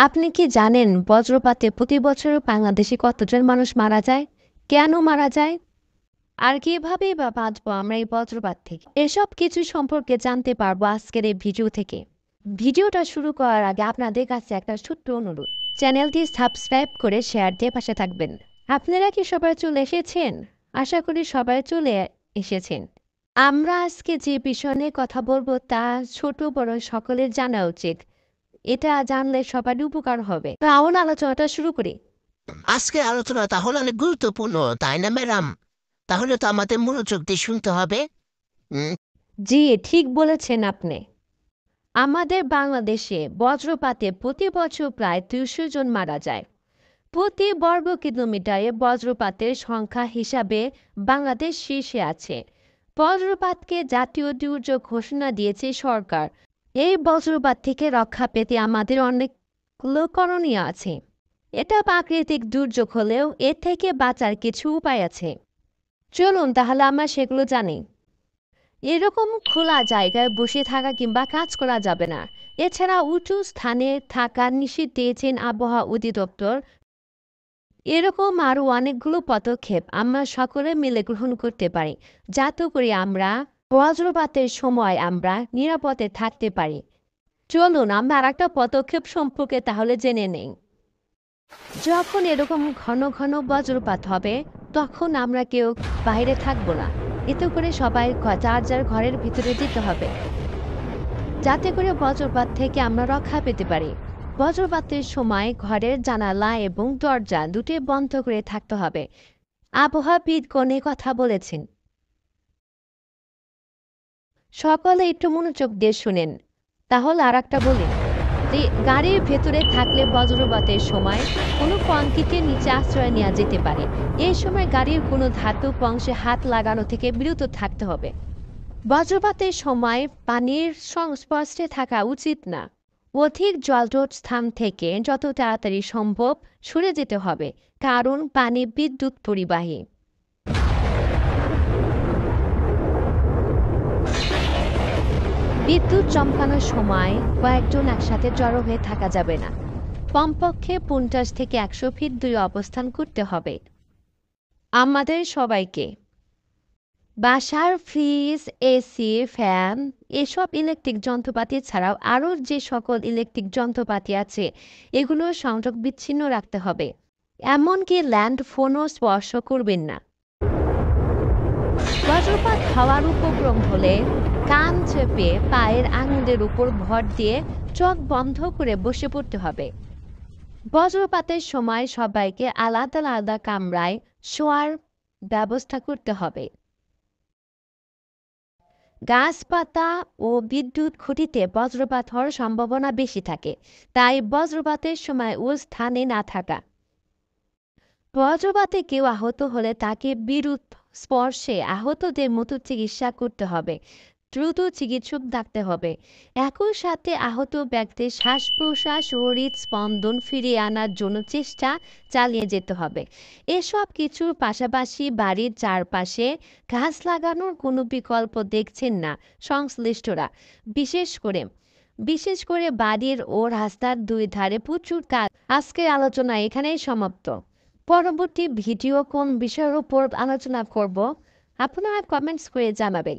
আপনি কি জানেন বজ্রপাতে প্রতি বছর বাংলাদেশে কতজন মানুষ মারা যায়? কেন মারা যায়? আর কিভাবেই বা বাঁচবো আমরা এই বজ্রপাত থেকে? এসব কিছু সম্পর্কে জানতে পারবো আজকের এই ভিডিও থেকে। ভিডিওটা শুরু করার আগে আপনাদের কাছে একটা ছোট্ট অনুরোধ। চ্যানেলটি সাবস্ক্রাইব করে শেয়ার দিয়ে পাশে থাকবেন। আপনারা কি সবাই চলে এসেছেন? আশা করি সবাই চলে এসেছেন। আমরা আজকে যে বিষয় নিয়ে কথা বলবো তা ছোট বড় সকলের জানা উচিত। এটা জানলে সবারই উপকার হবে। তো আমরা আলোচনাটা শুরু করি। আজকের আলোচনা তাহলে অনেক গুরুত্বপূর্ণ, তাই না ম্যাডাম? তাহলে তো আমাদের মনোযোগ দিয়ে শুনতে হবে। উম, জি, ঠিক বলেছেন আপনি। আমাদের বাংলাদেশে বজ্রপাতে প্রতি বছর প্রায় ৩০০ জন মারা যায়। প্রতি বর্গ কিলোমিটারে বজ্রপাতের সংখ্যা হিসাবে বাংলাদেশ শীর্ষে আছে। বজ্রপাতকে জাতীয় দুর্যোগ ঘোষণা দিয়েছে সরকার। এই বজ্রপাত থেকে রক্ষা পেতে আমাদের অনেকগুলো করণীয় আছে। এটা প্রাকৃতিক দুর্যোগ হলেও এর থেকে বাঁচার কিছু উপায় আছে। চলুন তাহলে আমরা সেগুলো জানি। এরকম খোলা জায়গায় বসে থাকা কিংবা কাজ করা যাবে না। এছাড়া উঁচু স্থানে থাকা নিষিদ্ধ দিয়েছেন আবহাওয়া অধিদপ্তর। এরকম আরও অনেকগুলো পদক্ষেপ আমরা সকলে মিলে গ্রহণ করতে পারি, যাতে করে আমরা বজ্রপাতের সময় আমরা নিরাপদে থাকতে পারি। চলুন আমরা আর একটা পদক্ষেপ সম্পর্কে তাহলে জেনে নেই। যখন এরকম ঘন ঘন বজ্রপাত হবে তখন আমরা কেউ বাইরে থাকবো না। এতে করে সবাই যার যার ঘরের ভিতরে যেতে হবে, যাতে করে বজ্রপাত থেকে আমরা রক্ষা পেতে পারি। বজ্রপাতের সময় ঘরের জানালা এবং দরজা দুটি বন্ধ করে থাকতে হবে। আবহাওয়াবিদ কোনে কথা বলেছেন, সকলে একটু মনোযোগ দিয়ে শুনেন। তাহলে আর একটা বলি, গাড়ির ভেতরে থাকলে বজ্রপাতের সময় কোনো কংক্রিটের নিচে আশ্রয় নেওয়া যেতে পারে। এই সময় গাড়ির কোনো ধাতব অংশে হাত লাগানো থেকে বিরত থাকতে হবে। বজ্রপাতের সময় পানির সংস্পর্শে থাকা উচিত না। অধিক জলজট স্থান থেকে যত তাড়াতাড়ি সম্ভব সরে যেতে হবে, কারণ পানি বিদ্যুৎ পরিবাহী। বিদ্যুৎ চমকানোর সময় কয়েকজন একসাথে জড়ো হয়ে থাকা যাবে না। কমপক্ষে ৫০ থেকে ১০০ ফিট দূরে অবস্থান করতে হবে। আমাদের সবাইকে বাসার ফ্রিজ, এসি, ফ্যান এসব ইলেকট্রিক যন্ত্রপাতি ছাড়াও আরও যে সকল ইলেকট্রিক যন্ত্রপাতি আছে এগুলো সংযোগ বিচ্ছিন্ন রাখতে হবে। এমনকি ল্যান্ড ফোনও স্পর্শ করবেন না। বজ্রপাত হওয়ার উপক্রম হলে কান চেপে পায়ের আঙুলের উপর ভর দিয়ে চোখ বন্ধ করে বসে পড়তে হবে। বজ্রপাতের সময় সবাইকে আলাদা আলাদা কামরায় শোয়ার ব্যবস্থা করতে হবে। গাছপাতা ও বিদ্যুৎ খুঁটিতে বজ্রপাত হওয়ার সম্ভাবনা বেশি থাকে, তাই বজ্রপাতের সময় ওই স্থানে না থাকা। বজ্রপাতে কেউ আহত হলে তাকে বিরূপ স্পর্শে আহতদের মতো চিকিৎসা করতে হবে। দ্রুত চিকিৎসক ডাকতে হবে। একই সাথে আহত ব্যক্তির শ্বাস প্রশ্বাস ও হৃদস্পন্দন ফিরিয়ে আনার জন্য চেষ্টা চালিয়ে যেতে হবে। এসব কিছুর পাশাপাশি বাড়ির চারপাশে গাছ লাগানোর কোনো বিকল্প দেখছেন না সংশ্লিষ্টরা। বিশেষ করে বাড়ির ও রাস্তার দুই ধারে প্রচুর গাছ। আজকের আলোচনা এখানেই সমাপ্ত। পরবর্তী ভিডিও কোন বিষয়ের উপর আলোচনা করব আপনারা কমেন্টস করে জানাবেন।